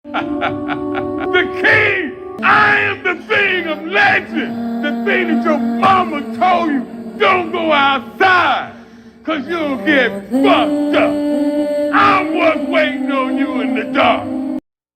The king! I am the thing of legend! The thing that your mama told you, don't go outside, cause you'll get fucked up. I'm what's waiting on you in the dark.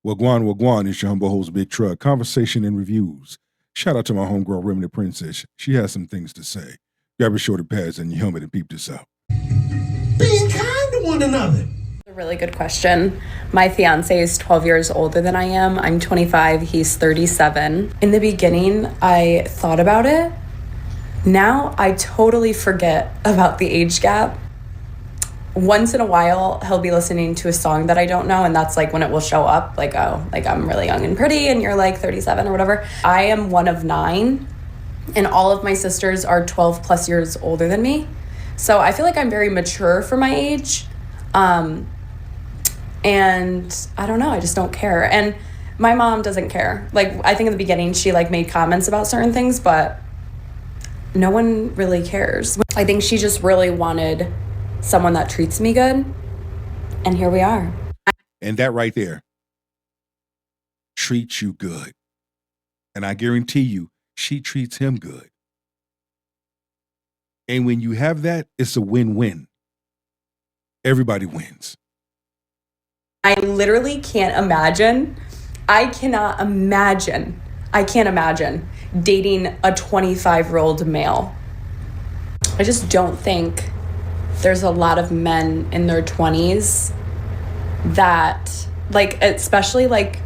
Wagwan, it's your humble host, Big Truck. Conversation and reviews. Shout out to my homegirl, Remedy Princess. She has some things to say. Grab your shoulder pads and your helmet and peep this out. Being kind to one another. A really good question. My fiance is 12 years older than I am. I'm 25, he's 37. In the beginning, I thought about it. Now I totally forget about the age gap. Once in a while, he'll be listening to a song that I don't know, and that's like when it will show up, like, oh, like I'm really young and pretty, and you're like 37 or whatever. I am one of 9, and all of my sisters are 12 plus years older than me. So I feel like I'm very mature for my age. And I don't know, I just don't care. And my mom doesn't care. Like, I think in the beginning, she like made comments about certain things, but no one really cares. I think she just really wanted someone that treats me good, and here we are. And that right there treats you good. And I guarantee you, she treats him good. And when you have that, it's a win-win. Everybody wins. I literally can't imagine. I can't imagine dating a 25-year-old male. I just don't think there's a lot of men in their 20s that, like, especially like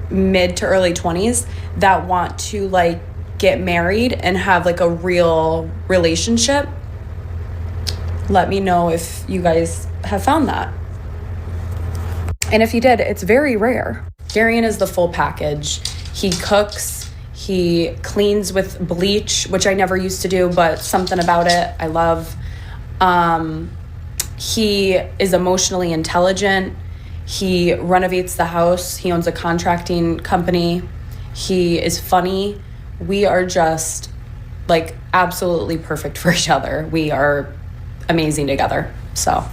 mid to early 20s, that want to like get married and have like a real relationship. Let me know if you guys have found that. And if you did, it's very rare. Darian is the full package. He cooks, he cleans with bleach, which I never used to do, but something about it I love. He is emotionally intelligent. He renovates the house. He owns a contracting company. He is funny. We are just like absolutely perfect for each other. We are amazing together. So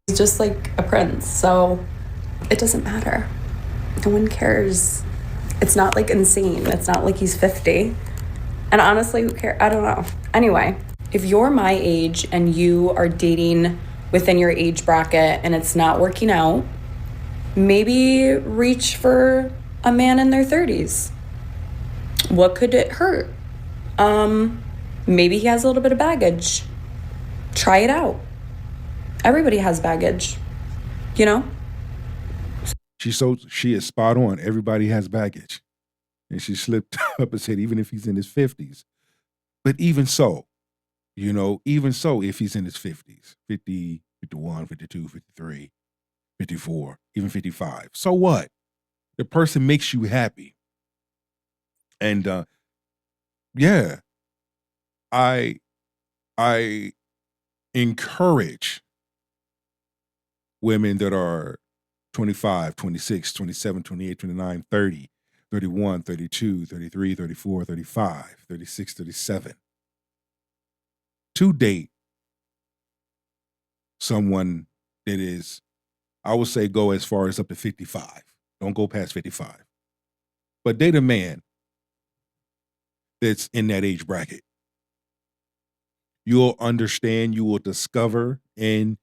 he's just like a prince. So it doesn't matter. No one cares. It's not like insane. It's not like he's 50. And honestly, who cares? I don't know. Anyway, if you're my age and you are dating within your age bracket and it's not working out, maybe reach for a man in their 30s. What could it hurt? Maybe he has a little bit of baggage. Try it out. Everybody has baggage, you know? She is spot on. Everybody has baggage. And she slipped up and said, even if he's in his 50s. But even so, you know, even so, if he's in his 50s, 50, 51, 52, 53, 54, even 55. So what? The person makes you happy. And yeah, I encourage women that are 25, 26, 27, 28, 29, 30, 31, 32, 33, 34, 35, 36, 37 to date someone that is, I would say, go as far as up to 55. Don't go past 55. But date a man that's in that age bracket. You'll understand, you will discover and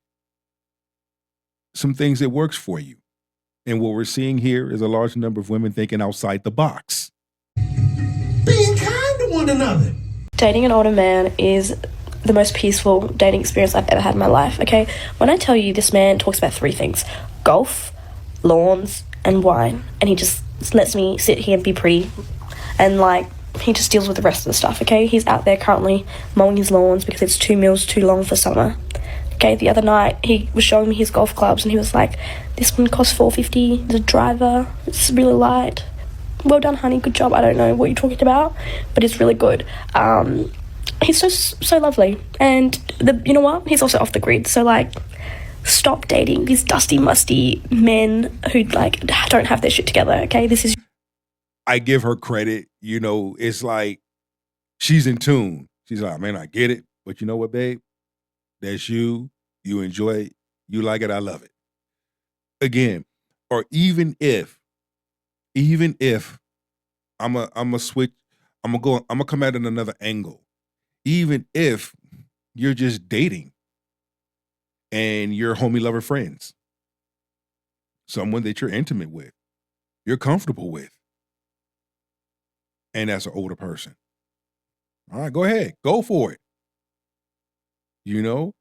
some things that works for you. And what we're seeing here is a large number of women thinking outside the box. Being kind to one another. Dating an older man is the most peaceful dating experience I've ever had in my life, okay? When I tell you this man talks about 3 things: golf, lawns, and wine. And he just lets me sit here and be pretty. And, like, he just deals with the rest of the stuff, okay? He's out there currently mowing his lawns because it's 2 meals too long for summer. Okay, the other night he was showing me his golf clubs and he was like, this one costs $450, the driver, it's really light. Well done, honey, good job. I don't know what you're talking about, but it's really good. He's so lovely. And you know what? He's also off the grid. So, like, stop dating these dusty, musty men who, like, don't have their shit together, okay? This is... I give her credit. You know, it's like she's in tune. She's like, man, I get it. But you know what, babe? That's you. You enjoy it. You like it. I love it. Again, or even if even if I'm a switch, I'm gonna come at it another angle. Even if you're just dating and you're homie lover friends, someone that you're intimate with, you're comfortable with, and that's an older person. All right, go ahead, go for it. You know,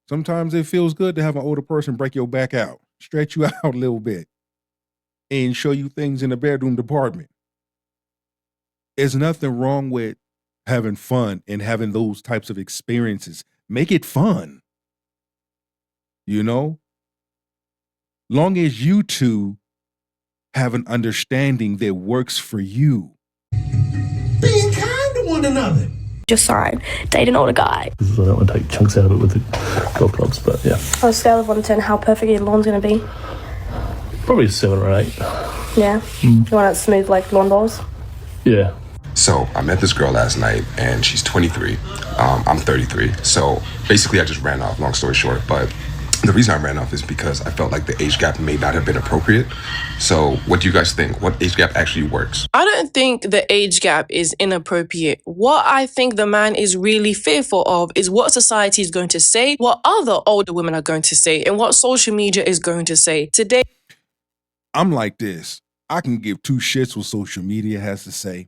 sometimes it feels good to have an older person break your back out, stretch you out a little bit, and show you things in the bedroom department. There's nothing wrong with having fun and having those types of experiences. Make it fun. You know, long as you two have an understanding that works for you. Being kind to one another. Just sign. Date an older guy. I don't want to take chunks out of it with the golf clubs, but yeah. On a scale of 1 to 10, how perfect your lawn's going to be? Probably 7 or 8. Yeah? You want it smooth like lawn bowls? Yeah. So I met this girl last night, and she's 23. I'm 33. So basically, I just ran off, long story short. But the reason I ran off is because I felt like the age gap may not have been appropriate. So what do you guys think? What age gap actually works? I don't think the age gap is inappropriate. What I think the man is really fearful of is what society is going to say, what other older women are going to say, and what social media is going to say. Today, I'm like this. I can give two shits what social media has to say.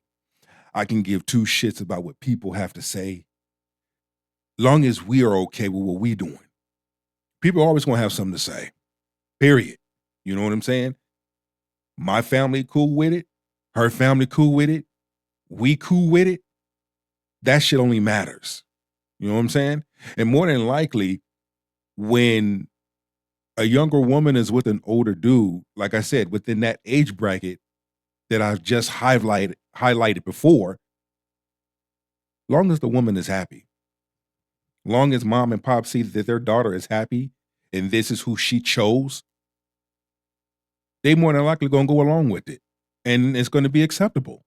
I can give two shits about what people have to say. Long as we are okay with what we're doing. People are always going to have something to say. Period. You know what I'm saying? My family cool with it. Her family cool with it. We cool with it. That shit only matters. You know what I'm saying? And more than likely, when a younger woman is with an older dude, like I said, within that age bracket that I've just highlighted before, long as the woman is happy, long as mom and pop see that their daughter is happy and this is who she chose, they more than likely going to go along with it. And it's going to be acceptable.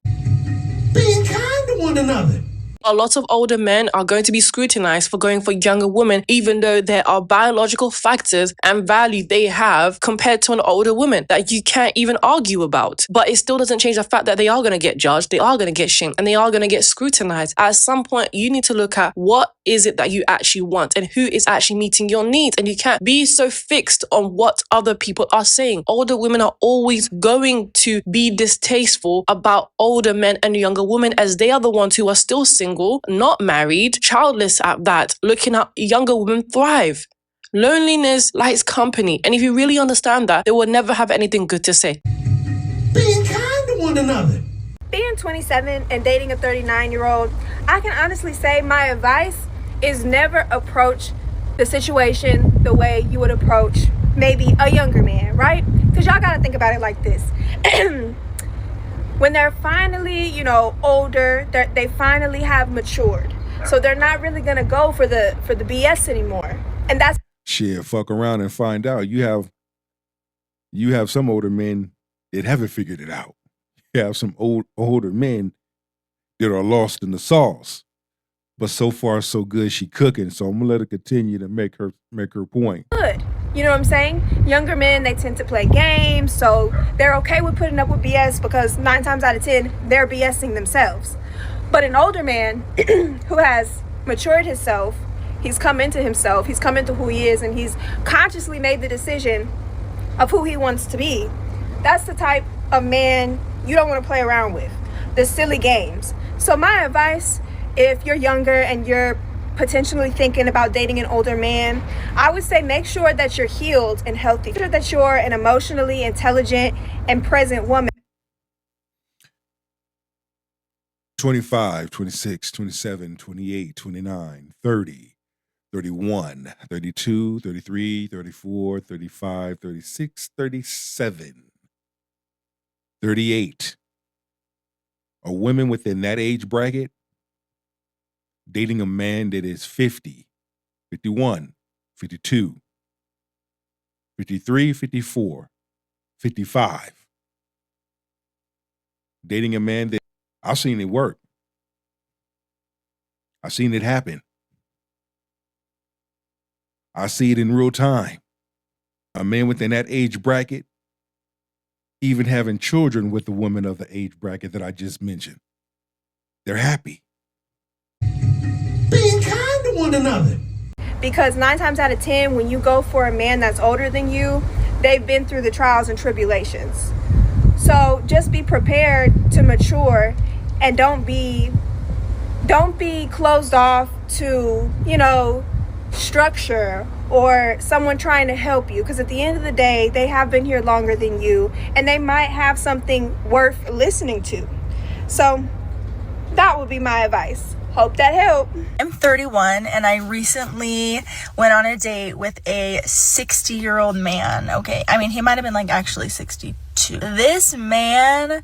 Being kind to one another. a lot of older men are going to be scrutinized for going for younger women, even though there are biological factors and value they have compared to an older woman that you can't even argue about. But it still doesn't change the fact that they are going to get judged, they are going to get shamed, and they are going to get scrutinized. At some point, you need to look at what is it that you actually want and who is actually meeting your needs. And you can't be so fixed on what other people are saying. Older women are always going to be distasteful about older men and younger women, as they are the ones who are still single, not married, childless at that, looking at younger women thrive. Loneliness likes company. And if you really understand that, they will never have anything good to say. Being kind to one another. Being 27 and dating a 39-year-old, I can honestly say my advice is never approach the situation the way you would approach maybe a younger man, right? Because y'all got to think about it like this. When they're finally, older, they finally have matured. So they're not really going to go for the BS anymore. And that's Shit, fuck around and find out. You have some older men that haven't figured it out. You have some older men that are lost in the sauce. But so far, so good, she cooking. So I'm gonna let her continue to make her point. good. You know what I'm saying? Younger men, they tend to play games, so they're okay with putting up with BS because 9 times out of 10, they're BSing themselves. But an older man who has matured himself, he's come into himself, he's come into who he is, and he's consciously made the decision of who he wants to be. That's the type of man you don't want to play around with, the silly games. So my advice, if you're younger and you're potentially thinking about dating an older man, I would say make sure that you're healed and healthy. Make sure that you're an emotionally intelligent and present woman. 25, 26, 27, 28, 29, 30, 31, 32, 33, 34, 35, 36, 37, 38. A woman within that age bracket dating a man that is 50, 51, 52, 53, 54, 55. Dating a man that I've seen it work. I've seen it happen. I see it in real time. A man within that age bracket even having children with the woman of the age bracket that I just mentioned. They're happy. Being kind to one another. Because 9 times out of 10, when you go for a man that's older than you, they've been through the trials and tribulations. So just be prepared to mature, and don't be closed off to, structure or someone trying to help you, because at the end of the day, they have been here longer than you, and they might have something worth listening to. So that would be my advice. Hope that helped. I'm 31 and I recently went on a date with a 60-year-old man. Okay, I mean, he might have been like actually 62. This man,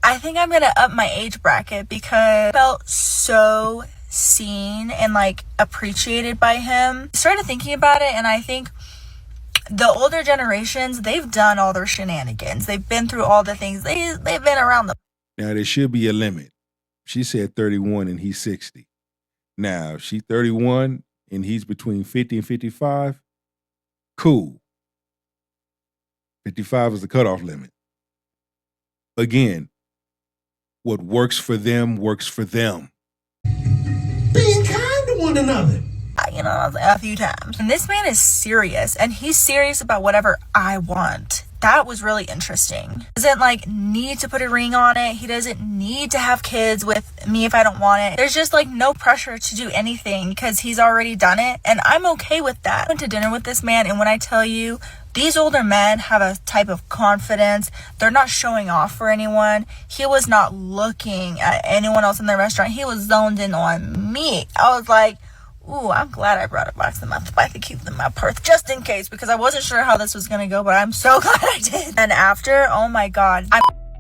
I think I'm gonna up my age bracket because I felt so seen and like appreciated by him. I started thinking about it, and I think the older generations, they've done all their shenanigans. They've been through all the things. They've been around the... Now, there should be a limit. She said 31 and he's 60. Now, if she's 31 and he's between 50 and 55, cool. 55 is the cutoff limit. Again, what works for them works for them. Being kind to one another. A few times. And this man is serious, and he's serious about whatever I want. That was really interesting. He doesn't need to put a ring on it. He doesn't need to have kids with me if I don't want it. There's just no pressure to do anything because he's already done it, and I'm okay with that. I went to dinner with this man, and when I tell you, these older men have a type of confidence. They're not showing off for anyone. He was not looking at anyone else in the restaurant. He was zoned in on me. I was like, ooh, I'm glad I brought a box of mouth to keep them in my purse just in case, because I wasn't sure how this was going to go, but I'm so glad I did. And after, oh my God.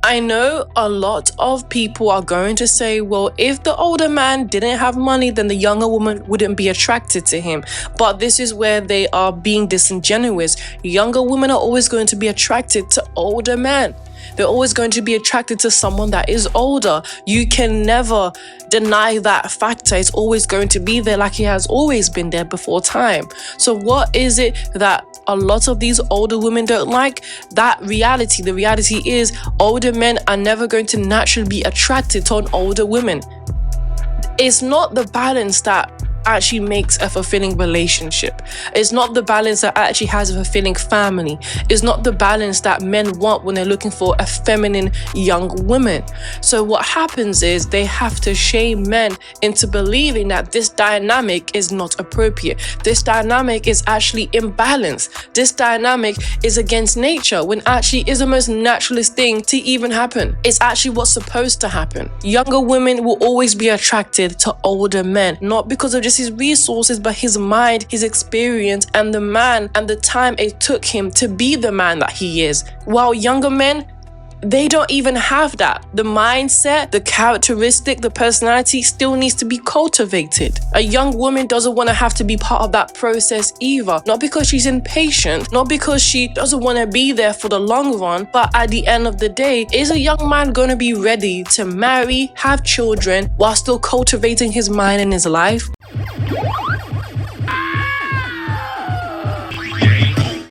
I know a lot of people are going to say, well, if the older man didn't have money, then the younger woman wouldn't be attracted to him. But this is where they are being disingenuous. Younger women are always going to be attracted to older men. They're always going to be attracted to someone that is older. You can never deny that factor. It's always going to be there, like it has always been there before time. So what is it that a lot of these older women don't like? That reality. The reality is older men are never going to naturally be attracted to an older woman. It's not the balance that actually makes a fulfilling relationship. It's not the balance that actually has a fulfilling family. It's not the balance that men want when they're looking for a feminine young woman. So what happens is they have to shame men into believing that this dynamic is not appropriate. This dynamic is actually imbalanced. This dynamic is against nature, when actually is the most naturalist thing to even happen. It's actually what's supposed to happen. Younger women will always be attracted to older men, not because of just his resources, but his mind, his experience, and the man and the time it took him to be the man that he is. While younger men, they don't even have that. The mindset, the characteristic, the personality still needs to be cultivated. A young woman doesn't want to have to be part of that process either. Not because she's impatient, not because she doesn't want to be there for the long run, but at the end of the day, is a young man going to be ready to marry, have children, while still cultivating his mind and his life?